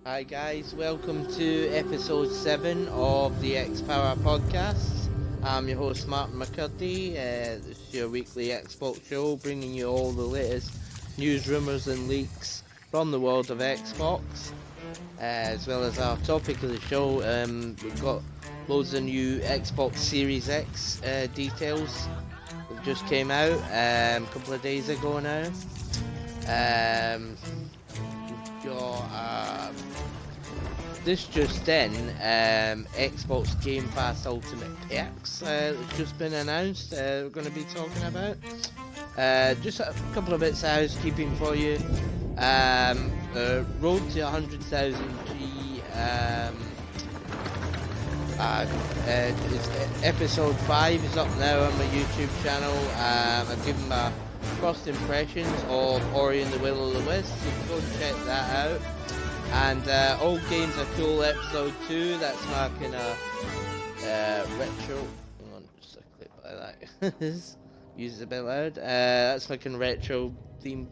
Hi guys, welcome to episode 7 of the X Power podcast. I'm your host Martin McCurdie. This is your weekly Xbox show, bringing you all the latest news, rumours and leaks from the world of Xbox, as well as our topic of the show. We've got loads of new Xbox Series X details that just came out a couple of days ago now. We've got this just in, Xbox Game Pass Ultimate Perks that's just been announced. We're going to be talking about just a couple of bits of housekeeping for you. Road to 100,000 G. Episode 5 is up now on my YouTube channel. I've given my first impressions of Ori and the Will of the Wisp, so go and check that out. And All Games Are Cool episode 2, that's my kind of retro. Hang on, just a clip like that. Use it a bit loud. That's my kind of retro theme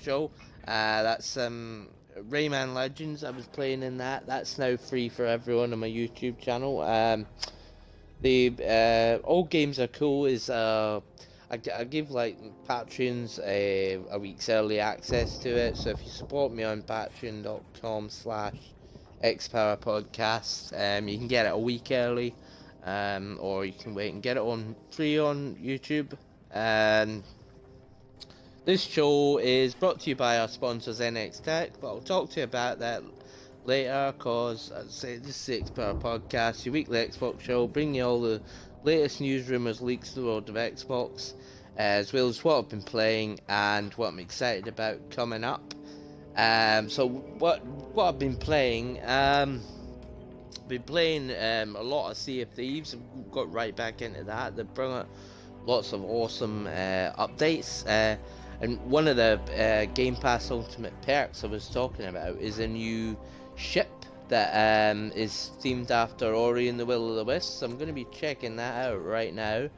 show. That's Rayman Legends. I was playing in that. That's now free for everyone on my YouTube channel. The All Games Are Cool is I give like Patreons a week's early access to it. So if you support me on patreon.com/xpowerpodcast, you can get it a week early, or you can wait and get it on free on YouTube. This show is brought to you by our sponsors NX Tech, but I'll talk to you about that later, cause as I say, this is the X Power Podcast, your weekly Xbox show, bringing you all the latest news, rumours, leaks to the world of Xbox, as well as what I've been playing and what I'm excited about coming up. So what I've been playing, a lot of Sea of Thieves. I've got right back into that. They've brought out lots of awesome updates. And one of the Game Pass Ultimate perks I was talking about is a new ship that is themed after Ori and the Will of the Wisp. So I'm going to be checking that out right now.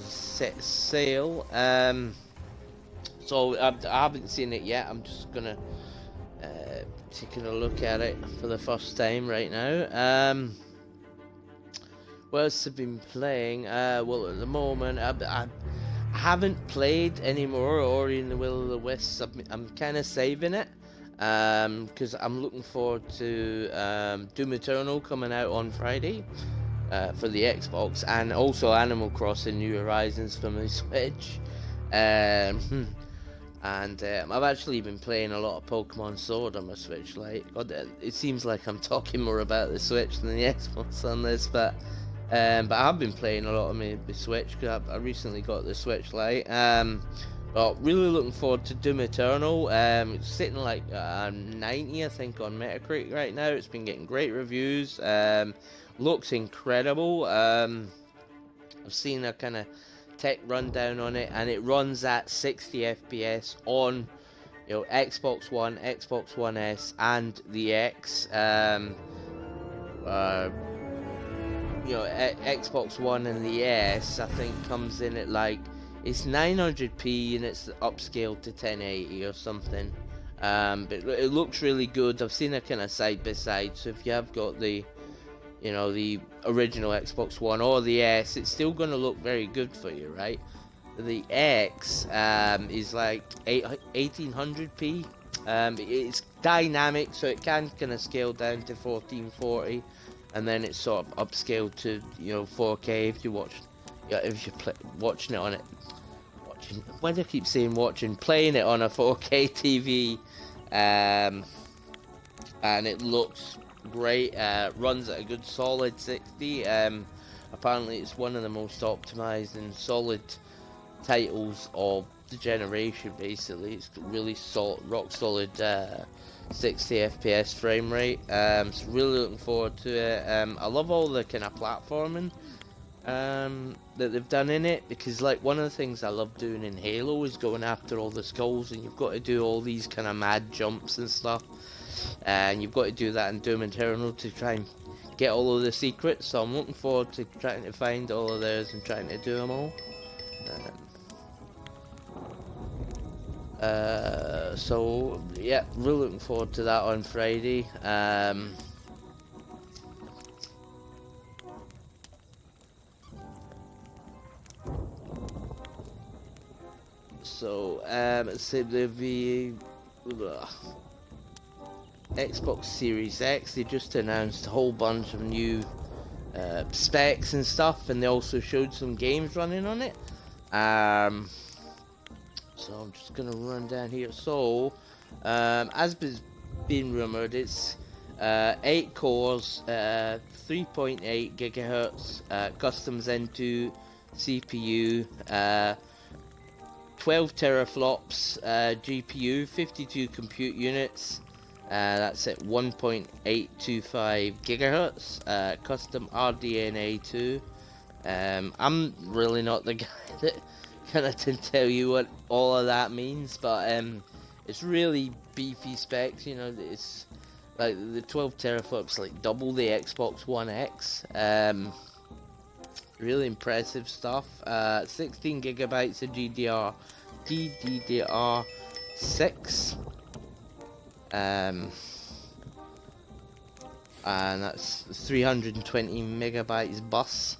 Set sail. So I haven't seen it yet. I'm just gonna taking a look at it for the first time right now. What else have I been playing? Well, at the moment, I haven't played any more Ori and the Will of the Wisps. I'm kind of saving it, because I'm looking forward to Doom Eternal coming out on Friday for the Xbox, and also Animal Crossing New Horizons for my Switch. And I've actually been playing a lot of Pokemon Sword on my Switch. Like, God, it seems like I'm talking more about the Switch than the Xbox on this, but I've been playing a lot on my Switch because I recently got the Switch Lite. But really looking forward to Doom Eternal. It's sitting like 90, I think, on Metacritic right now. It's been getting great reviews. Looks incredible. I've seen a kind of tech rundown on it, and it runs at 60 FPS on, Xbox One, Xbox One S, and the X. Xbox One and the S, I think, comes in at like, it's 900p and it's upscaled to 1080 or something. But it looks really good. I've seen a kind of side by side, so if you have got the original Xbox One or the S, it's still going to look very good for you, right? The X is like 1800p. It's dynamic, so it can kind of scale down to 1440, and then it's sort of upscaled to 4K if you watch, watching it on it. Why do I keep saying watching? Playing it on a 4K TV, and it looks great. Runs at a good solid 60. Apparently it's one of the most optimized and solid titles of the generation. Basically, it's really rock solid 60 FPS frame rate. So really looking forward to it. I love all the kind of platforming that they've done in it, because like one of the things I love doing in Halo is going after all the skulls, and you've got to do all these kind of mad jumps and stuff, and you've got to do that in Doom Eternal to try and get all of the secrets. So I'm looking forward to trying to find all of those and trying to do them all. So yeah, really looking forward to that on Friday. Let's say there'll be Xbox Series X. They just announced a whole bunch of new specs and stuff, and they also showed some games running on it. So I'm just gonna run down here. So, as been rumored, it's 8 cores, 3.8 gigahertz, custom Zen 2 CPU, 12 teraflops GPU, 52 compute units. That's at 1.825 gigahertz. Custom RDNA 2. I'm really not the guy that kind to tell you what all of that means, but it's really beefy specs. You know, it's like the 12 teraflops, like double the Xbox One X. Really impressive stuff. 16 gigabytes of GDDR6. And that's 320 megabytes bus.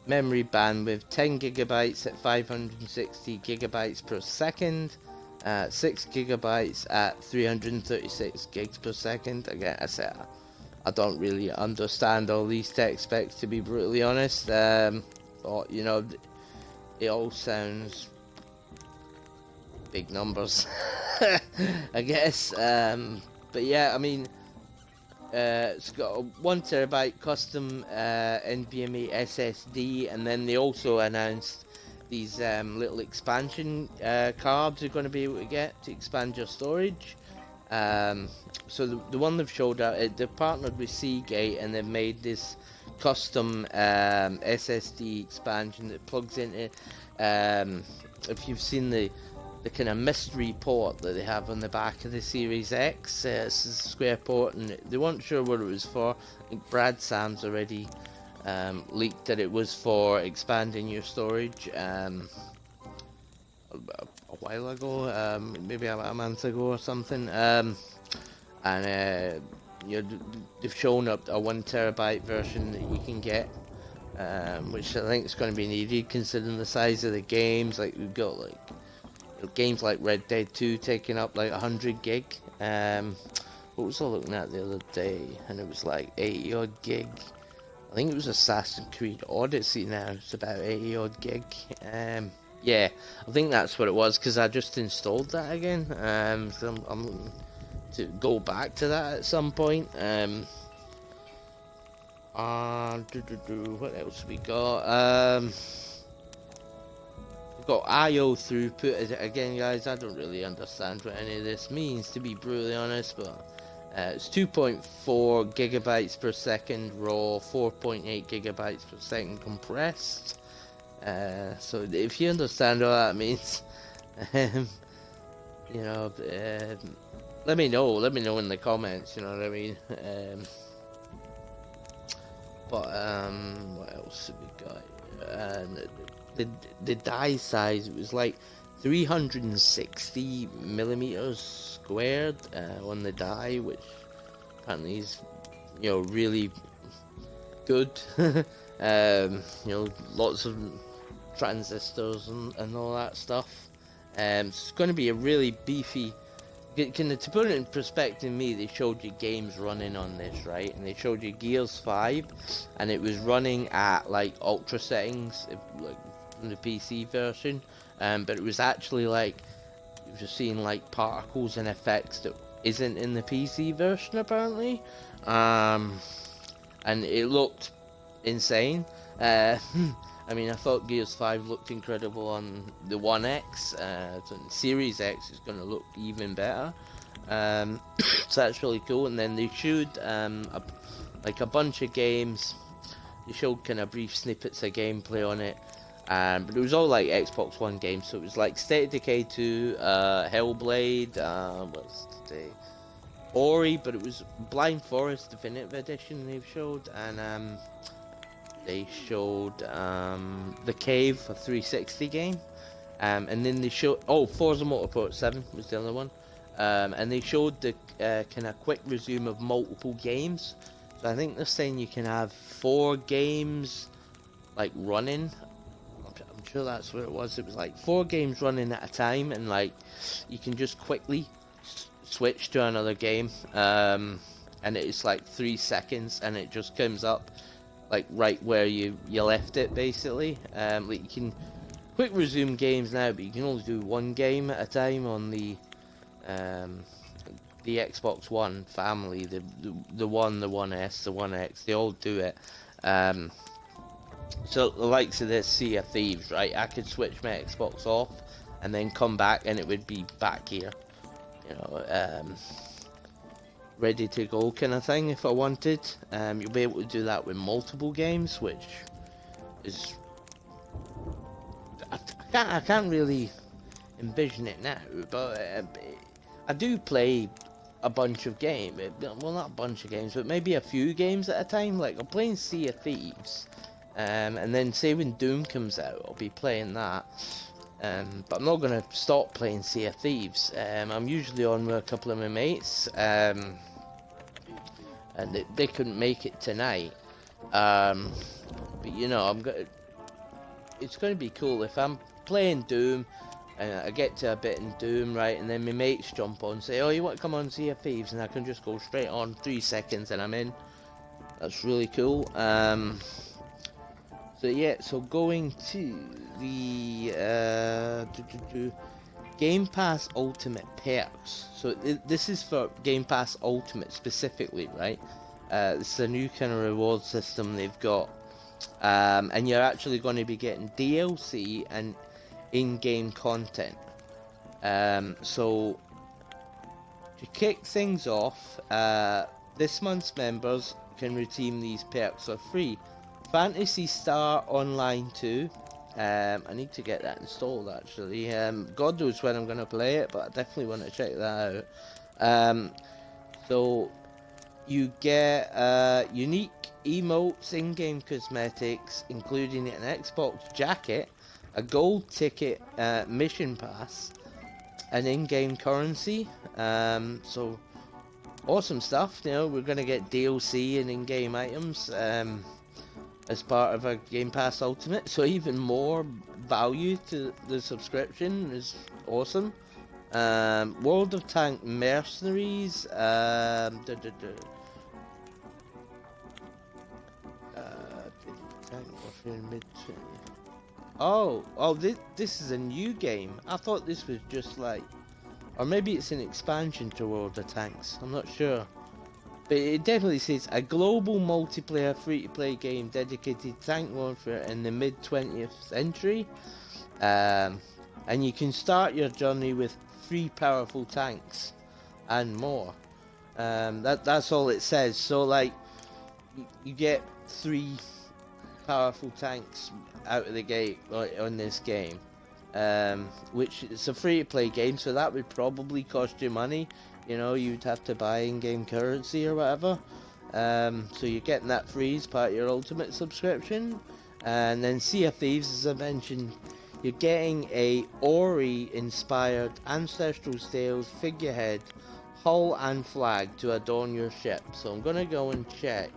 Memory bandwidth 10 gigabytes at 560 gigabytes per second. 6 gigabytes at 336 gigs per second. Again, I don't really understand all these tech specs, to be brutally honest. But you know, it all sounds big numbers, I guess. But yeah, I mean, it's got a 1 terabyte custom NVMe SSD, and then they also announced these little expansion cards you're going to be able to get to expand your storage. So the one they've showed out, they've partnered with Seagate, and they've made this custom SSD expansion that plugs into. If you've seen the kind of mystery port that they have on the back of the Series X, it's a square port, and they weren't sure what it was for. I think Brad Sam's already leaked that it was for expanding your storage a while ago, maybe a month ago or something. And you know, they've shown up a 1 terabyte version that you can get, which I think is going to be needed considering the size of the games. Like, we've got like games like Red Dead 2 taking up like 100 gig. What was I looking at the other day? And it was like 80 odd gig. I think it was Assassin's Creed Odyssey now. It's about 80 odd gig. Yeah, I think that's what it was, because I just installed that again. So I'm looking to go back to that at some point. What else we got? Got IO throughput. Again, guys, I don't really understand what any of this means, to be brutally honest, but it's 2.4 gigabytes per second raw, 4.8 gigabytes per second compressed. So if you understand what that means, you know, let me know in the comments, you know what I mean. But what else have we got? The die size, it was like 360 millimeters squared on the die, which apparently is, you know, really good. You know, lots of transistors and all that stuff. It's going to be a really beefy. To put it in perspective, they showed you games running on this, right? And they showed you Gears 5, and it was running at like ultra settings, like in the PC version. But it was actually like, you were seeing like particles and effects that isn't in the PC version apparently. And it looked insane. I mean, I thought Gears 5 looked incredible on the One X, so the Series X is going to look even better. So that's really cool. And then they showed like a bunch of games. They showed kind of brief snippets of gameplay on it, but it was all like Xbox One games. So it was like State of Decay 2, Hellblade, what's today? Ori, but it was Blind Forest Definitive Edition they've showed, and they showed The Cave, a 360 game. And then they showed, Forza Motorsport 7 was the other one. And they showed the kind of quick resume of multiple games. So I think they're saying you can have 4 games like running. I'm sure that's what it was. It was like 4 games running at a time, and like you can just quickly switch to another game. And it's like 3 seconds, and it just comes up like right where you left it, basically. Like you can quick resume games now, but you can only do 1 game at a time on the Xbox One family, the One, the One S, the One X. They all do it. So the likes of this Sea of Thieves, right? I could switch my Xbox off and then come back, and it would be back here, you know, ready to go kind of thing if I wanted. You'll be able to do that with multiple games, which is I can't really envision it now, but I do play a bunch of games. Well, not a bunch of games, but maybe a few games at a time. Like I'm playing Sea of Thieves, and then say when Doom comes out, I'll be playing that. But I'm not gonna stop playing Sea of Thieves. I'm usually on with a couple of my mates, and they couldn't make it tonight. But you know, it's gonna be cool if I'm playing Doom and I get to a bit in Doom, right, and then my mates jump on and say, oh, you want to come on Sea of Thieves, and I can just go straight on, 3 seconds and I'm in. That's really cool. So yeah, so going to the Game Pass Ultimate perks. So this is for Game Pass Ultimate specifically, right? It's a new kind of reward system they've got. And you're actually going to be getting DLC and in-game content. So to kick things off, this month's members can redeem these perks for free. Phantasy Star Online 2. I need to get that installed actually. God knows when I'm going to play it, but I definitely want to check that out. So you get unique emotes, in-game cosmetics, including an Xbox jacket, a gold ticket, mission pass, an in-game currency. So awesome stuff. You know, we're gonna get DLC and in-game items as part of our Game Pass Ultimate. So even more value to the subscription is awesome. World of Tank Mercenaries. This is a new game. I thought this was just like, or maybe it's an expansion to World of Tanks. I'm not sure, but it definitely says a global multiplayer free-to-play game dedicated to tank warfare in the mid-20th century. And you can start your journey with 3 powerful tanks and more. That's all it says. So like, you get 3 powerful tanks out of the gate on this game, which is a free-to-play game, so that would probably cost you money. You know, you'd have to buy in-game currency or whatever. So you're getting that free as part of your Ultimate subscription. And then Sea of Thieves, as I mentioned, you're getting a Ori-inspired Ancestral Tales figurehead, hull and flag to adorn your ship. So I'm gonna go and check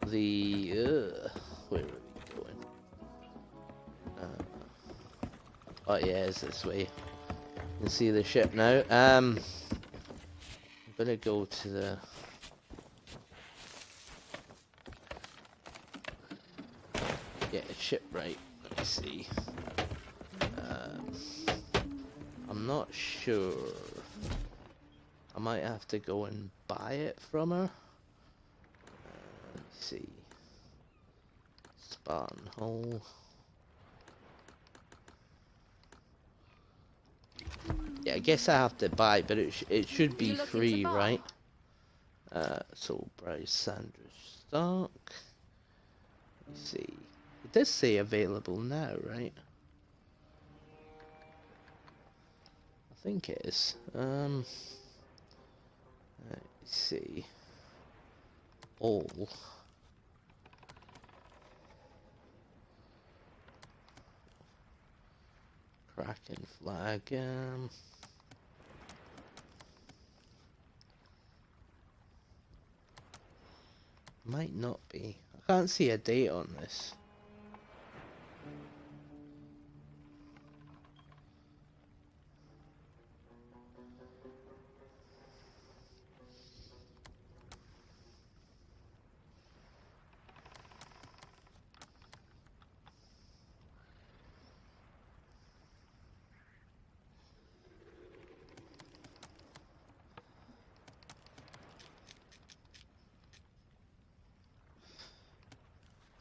the where are we going? Oh yeah, it's this way. You can see the ship now. I'm gonna go to the shipwright. Let me see. I'm not sure. I might have to go and buy it from her. Let's see. Spartan Hull. Yeah, I guess I have to buy, but it should be free, right? So Bryce Sanders stock. Let's see. It does say available now, right? I think it is. Let's see. All. Kraken Fly. Might not be. I can't see a date on this.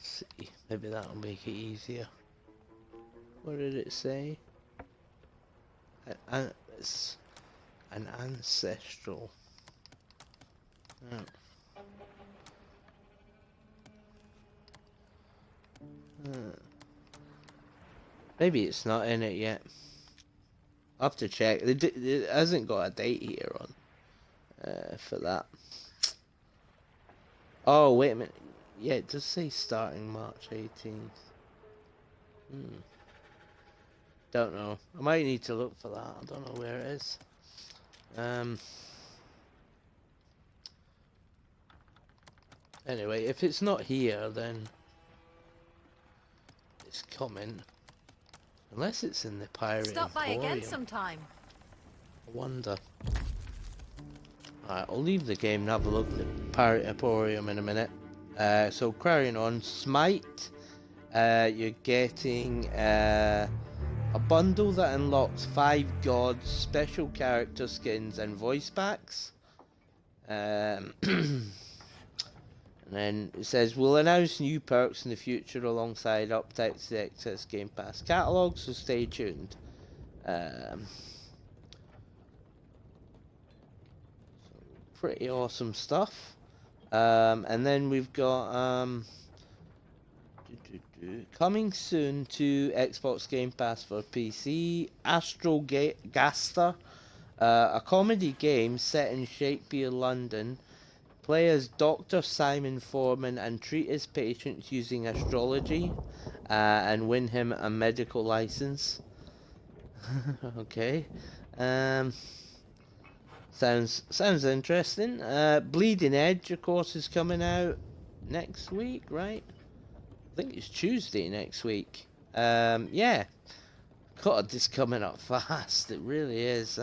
See, maybe that'll make it easier. What did it say? It's an ancestral. Oh. Maybe it's not in it yet. I'll have to check. It hasn't got a date here on for that. Oh, wait a minute. Yeah, it does say starting March 18th. Don't know. I might need to look for that. I don't know where it is. Anyway, if it's not here, then it's coming. Unless it's in the pirate Stop by Emporium. again sometime. I wonder. Alright, I'll leave the game and have a look at the pirate Emporium in a minute. So carrying on, Smite. You're getting a bundle that unlocks 5 gods, special character skins, and voice packs. And then it says, we'll announce new perks in the future alongside updates to the Access Game Pass catalogue, so stay tuned. So pretty awesome stuff. And then we've got coming soon to Xbox Game Pass for PC, Astral Gaster, a comedy game set in Shakespeare, London. Play as Dr. Simon Foreman and treat his patients using astrology, and win him a medical license. Okay. Sounds interesting. Bleeding Edge, of course, is coming out next week, right? I think it's Tuesday next week. Yeah. God, it's coming up fast. It really is.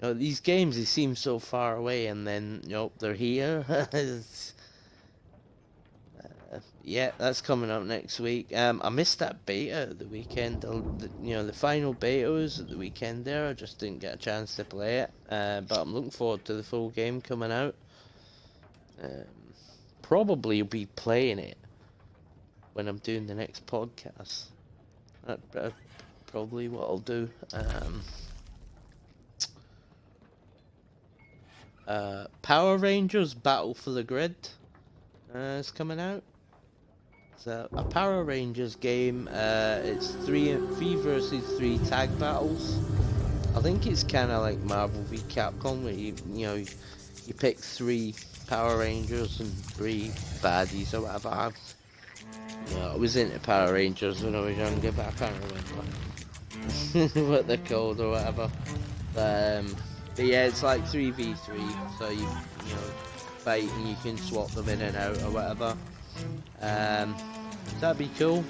You know, these games, they seem so far away, and then, you know, they're here. Yeah, that's coming up next week. I missed that beta at the weekend. You know, the final beta was at the weekend there. I just didn't get a chance to play it. But I'm looking forward to the full game coming out. Probably be playing it when I'm doing the next podcast. That's probably what I'll do. Power Rangers Battle for the Grid is coming out. It's a Power Rangers game. It's 3 versus 3 tag battles. I think it's kind of like Marvel v Capcom, where you pick 3 Power Rangers and 3 baddies or whatever. I was into Power Rangers when I was younger, but I can't remember what they're called or whatever. But yeah, it's like 3v3, so you fight and you can swap them in and out or whatever. That'd be cool.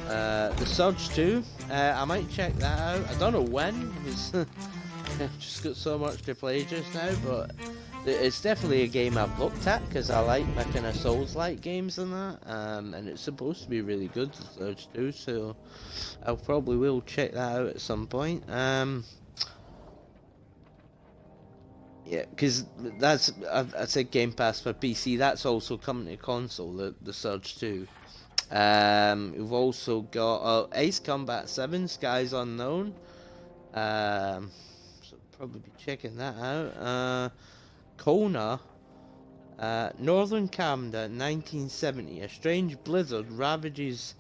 The Surge 2, I might check that out. I don't know when, because I've just got so much to play just now, but it's definitely a game I've looked at, because I like my kind of Souls-like games and that, and it's supposed to be really good, the Surge 2, so I probably will check that out at some point. Yeah, because that's, I said Game Pass for PC, that's also coming to console, the Surge 2. We've also got Ace Combat 7, Skies Unknown. So probably be checking that out. Kona, Northern Canada, 1970. A strange blizzard ravages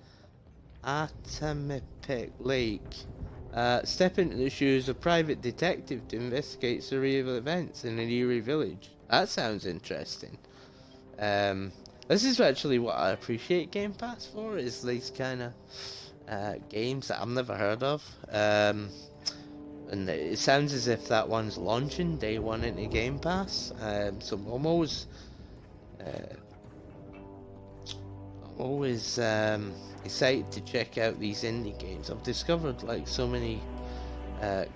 Atamipic Lake. Step into the shoes of private detective to investigate surreal events in an eerie village. That sounds interesting. This is actually what I appreciate Game Pass for, is these kind of games that I've never heard of. And it sounds as if that one's launching day one into Game Pass. So I'm always excited to check out these indie games. I've discovered like so many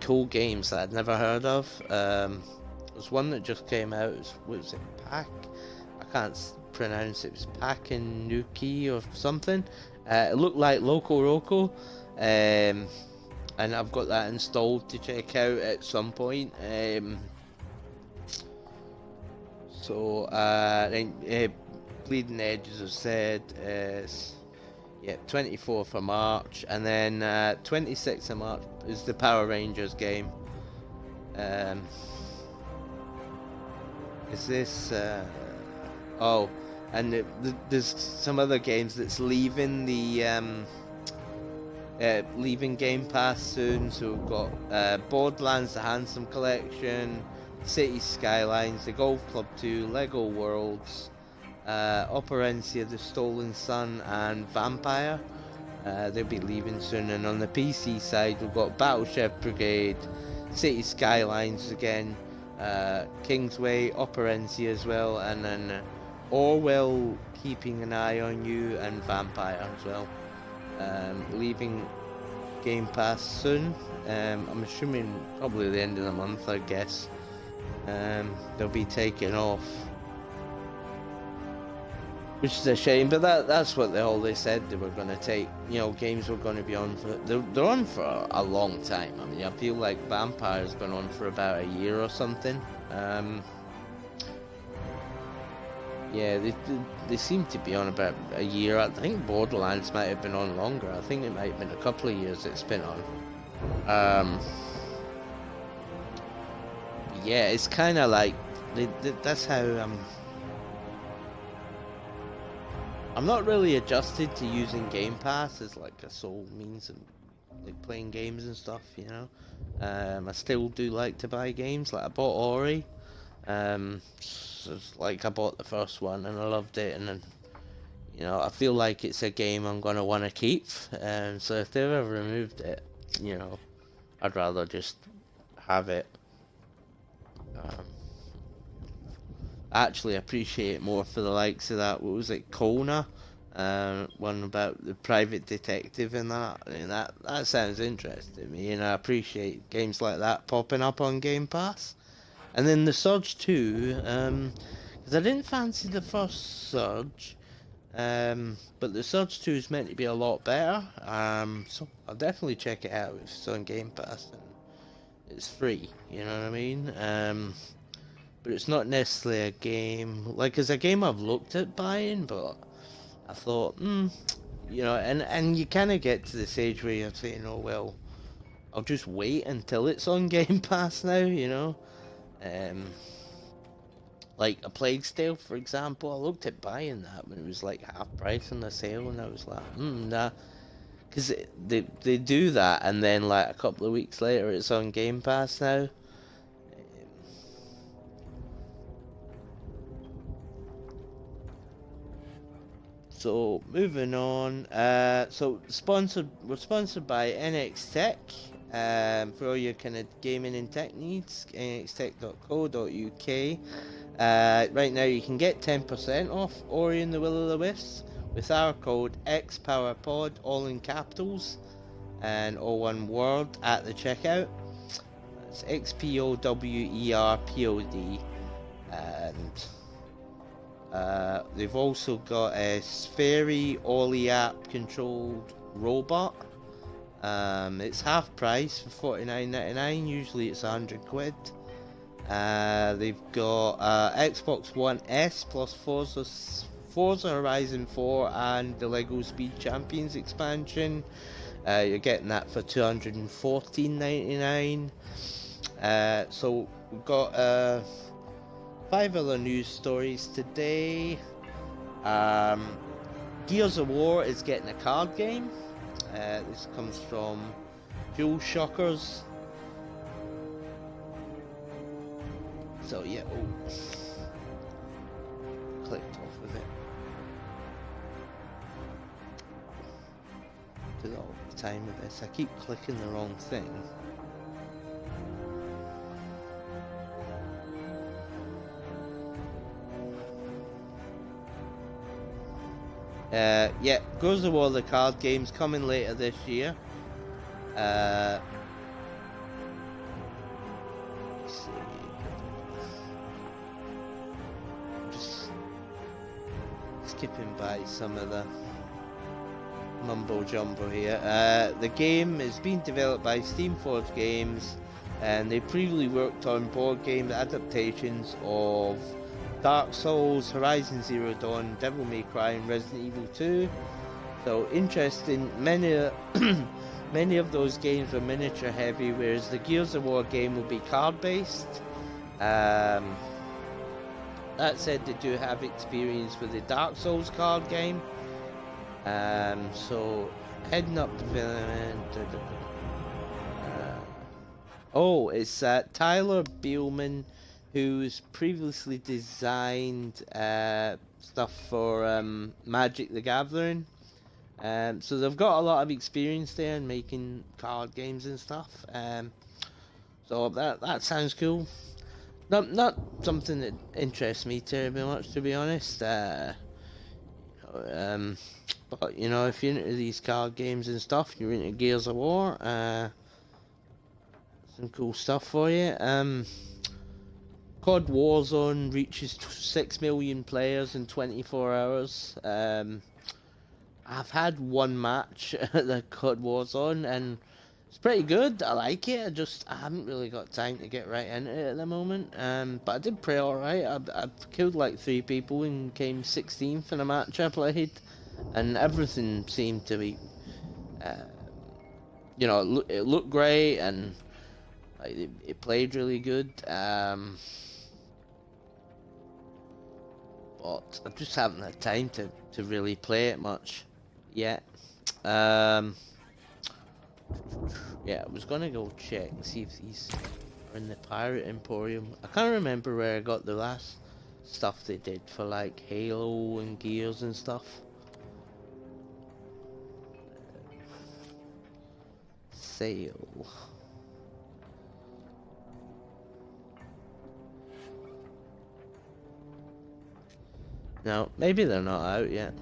cool games that I'd never heard of. There's one that just came out. What was it? Pack? I can't pronounce it. It was Pack and Nuki or something. It looked like Loco Roco. And I've got that installed to check out at some point. Bleeding Edge, as I said, is 24th of March, and then 26th of March is the Power Rangers game. Is this? Oh, and there's some other games that's leaving the leaving Game Pass soon. So we've got Borderlands: The Handsome Collection, City Skylines, The Golf Club 2, Lego Worlds, Operencia: The Stolen Sun, and Vampire. They'll be leaving soon. And on the PC side, we've got Battleship Brigade, City Skylines again, Kingsway, Operencia as well, and then Orwell: Keeping an Eye on You, and Vampire as well. Leaving Game Pass soon. I'm assuming probably the end of the month, I guess. They'll be taken off, which is a shame. But that's what they said they were going to take. You know, games were going to be on for. They're on for a long time. I mean, I feel like Vampire's been on for about a year or something. Yeah, they seem to be on about a year. I think Borderlands might have been on longer. I think it might have been a couple of years it's been on. Yeah, it's kind of like that's how I'm not really adjusted to using Game Pass as like a sole means of like playing games and stuff, you know. I still do like to buy games. Like I bought Ori. Like I bought the first one and I loved it, and then, you know, I feel like it's a game I'm gonna want to keep. So if they've ever removed it, you know, I'd rather just have it. I actually appreciate it more for the likes of that. What was it, Kona? One about the private detective and that. I mean, that sounds interesting to me, and I appreciate games like that popping up on Game Pass. And then the Surge 2, because I didn't fancy the first Surge, but the Surge 2 is meant to be a lot better. So I'll definitely check it out if it's on Game Pass. And it's free, you know what I mean? But it's not necessarily a game, like, it's a game I've looked at buying, but I thought, you know, and you kind of get to the stage where you're saying, oh, well, I'll just wait until it's on Game Pass now, you know? Like A Plague Tale, for example, I looked at buying that when it was like half price on the sale, and I was like, nah. Because they do that, and then like a couple of weeks later it's on Game Pass now. So moving on, so we're sponsored by NX Tech, for all your kind of gaming and tech needs. nxtech.co.uk. Right now you can get 10% off Ori and the Will of the Wisps with our code XPowerPod, all in capitals and all one word at the checkout. That's XPOWERPOD. And they've also got a Spherie Ollie app controlled robot. It's half price for $49.99. Usually it's £100. They've got Xbox One S plus Forza Horizon 4 and the Lego Speed Champions expansion. You're getting that for $214.99. So we've got 5 other news stories today. Gears of War is getting a card game. This comes from Fuel Shockers. So yeah, clicked off of it. stupid all the time with this. I keep clicking the wrong thing. Yeah, Goes the War, the card games coming later this year. Let's see. Just skipping by some of the mumbo jumbo here. The game is being developed by Steamforge Games, and they previously worked on board game adaptations of Dark Souls, Horizon Zero Dawn, Devil May Cry, and Resident Evil 2. So interesting. Many of those games were miniature heavy, whereas the Gears of War game will be card based. That said, they do have experience with the Dark Souls card game. So heading up development. It's Tyler Beelman, who's previously designed stuff for Magic the Gathering. So they've got a lot of experience there in making card games and stuff. So that sounds cool. Not something that interests me terribly much, to be honest. But you know, if you're into these card games and stuff, you're into Gears of War. Some cool stuff for you. Cod Warzone reaches 6 million players in 24 hours. I've had one match at the Cod Warzone, and it's pretty good. I like it. I haven't really got time to get right into it at the moment. But I did pretty alright. I've killed like 3 people and came 16th in a match I played, and everything seemed to be, you know, it looked great, and like it played really good. But I just haven't had time to really play it much yet. Yeah, I was gonna go check and see if these are in the Pirate Emporium. I can't remember where I got the last stuff they did for like Halo and Gears and stuff. Sale. No, maybe they're not out yet.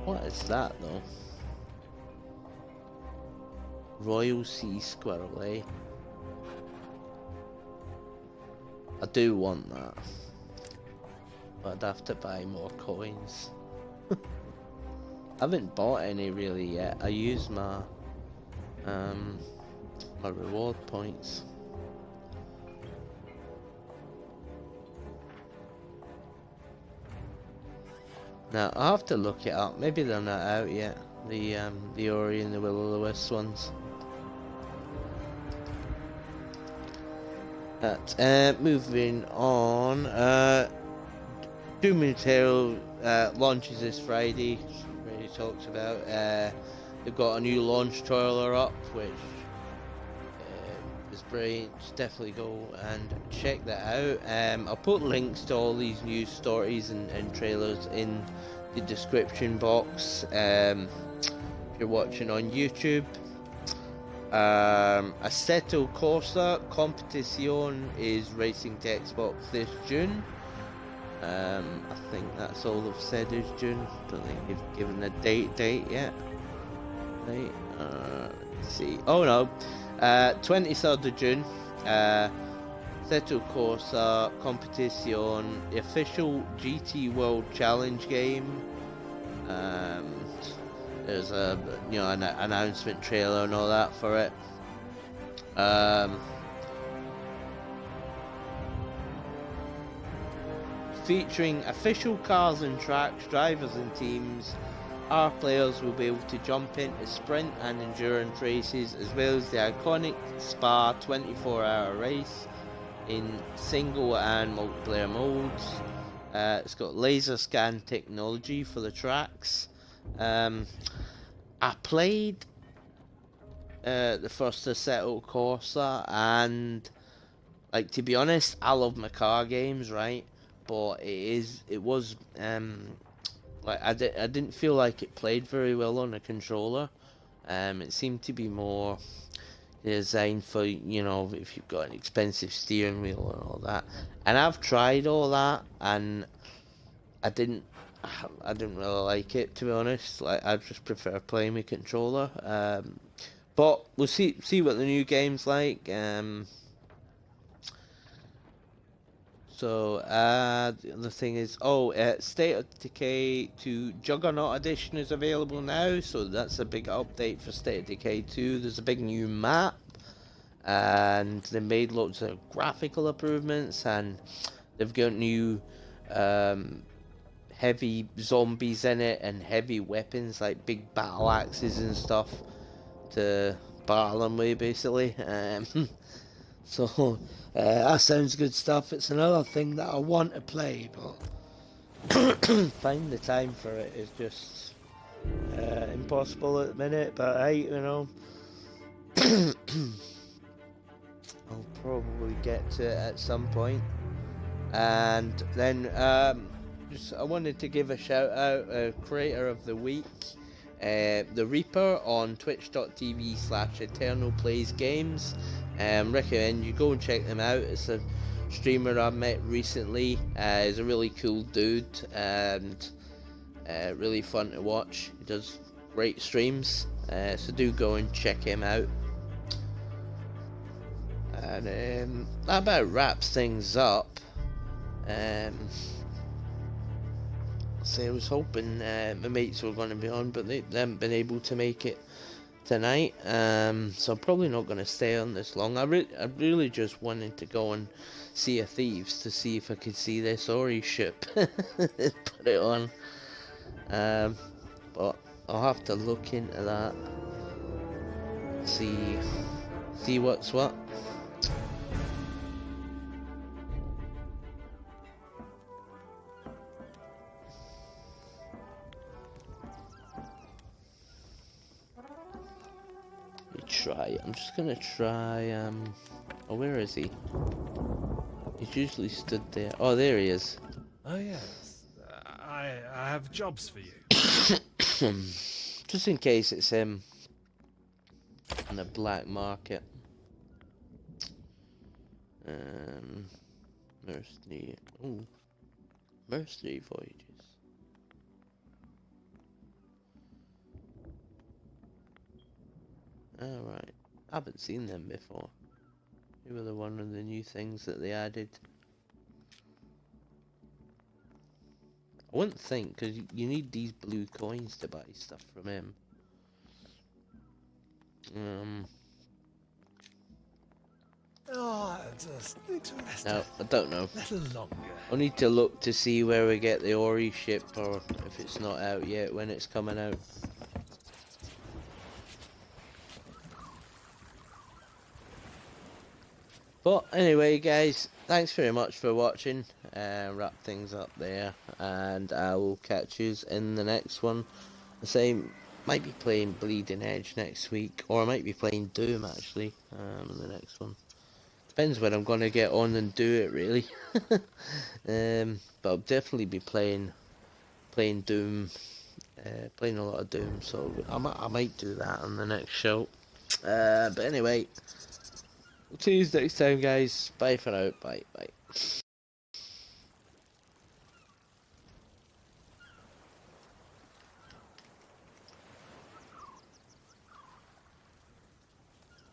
What is that though? Royal Sea Squirrel, eh? I do want that. But I'd have to buy more coins. I haven't bought any really yet. I use my my reward points. Now I'll have to look it up. Maybe they're not out yet. The Ori and the Will-O-the-Wisp ones. Moving on. Doom Eternal launches this Friday. Already talked about. They've got a new launch trailer up, which is brilliant. Just definitely go and check that out. I'll put links to all these news stories and trailers in the description box. If you're watching on YouTube. Assetto Corsa Competizione is racing to Xbox this June. I think that's all they've said is June. Don't think they've given a date yet. Right, let's see. Oh no, 23rd of June. Assetto Corsa Competizione, the official GT World Challenge game. There's a an announcement trailer and all that for it. Featuring official cars and tracks, drivers and teams, our players will be able to jump into sprint and endurance races, as well as the iconic Spa 24-hour race in single and multiplayer modes. It's got laser scan technology for the tracks. I played the first Assetto Corsa, and like, to be honest, I love my car games, right? But it was like, I didn't feel like it played very well on a controller. It seemed to be more designed for, you know, if you've got an expensive steering wheel and all that. And I've tried all that, and I didn't I didn't really like it, to be honest. Like, I just prefer playing with controller. But we'll see what the new game's like. The other thing is, State of Decay 2 Juggernaut Edition is available now, so that's a big update for State of Decay 2. There's a big new map, and they made lots of graphical improvements, and they've got new heavy zombies in it, and heavy weapons like big battle axes and stuff to battle them with, basically. So that sounds good stuff. It's another thing that I want to play, but finding the time for it is just impossible at the minute. But hey, you know, I'll probably get to it at some point. And then I wanted to give a shout out, creator of the week, the Reaper on twitch.tv/EternalPlaysGames. Recommend you go and check them out. It's a streamer I met recently. He's a really cool dude, and really fun to watch. He does great streams, so do go and check him out. And that about wraps things up. So I was hoping my mates were going to be on, but they haven't been able to make it tonight. So I'm probably not going to stay on this long. I really just wanted to go and Sea of Thieves to see if I could see this Ori ship. Put it on. But I'll have to look into that. See what's what. I'm just gonna try, oh, where is he? He's usually stood there. Oh, there he is. Oh, yes. I have jobs for you. Just in case it's him on the black market. Mercenary voyages. Alright, I haven't seen them before. They were one of the new things that they added. I wouldn't think, because you need these blue coins to buy stuff from him. Oh, I just need to rest. No, I don't know. A little longer. I need to look to see where we get the Ori ship, or if it's not out yet, when it's coming out. But anyway, guys, thanks very much for watching. Wrap things up there, and I will catch you in the next one. The same, might be playing Bleeding Edge next week, or I might be playing Doom actually in the next one. Depends when I'm gonna get on and do it, really. But I'll definitely be playing Doom, playing a lot of Doom. So I might do that on the next show. But anyway. See you next time, guys. Bye for now. Bye.